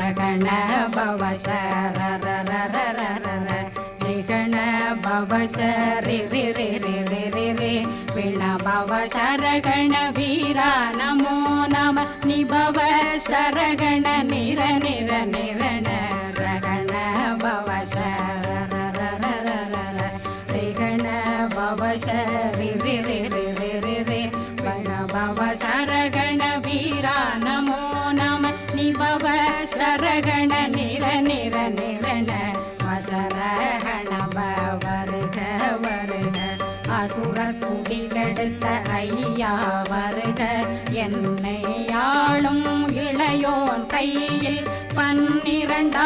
ரகண பவ ரிகண பவ ரி ரி ரி ரி ரி ரி ரி விண பவ சரகண வீரா நமோ நம நிபவ சரகண நிர நிர நிரண ரகண பவ ரிகண பவ ரி ரி ரி ரி ரி ரி ரி விண பவ சரகண வீரா நமோ நம நிபவ சரகண நிர நிர நிரண வசரகண வருக வருக அசுர குடி கெடுத்த ஐயா வருக என்னை ஆளும் இளையோன் கையில் 12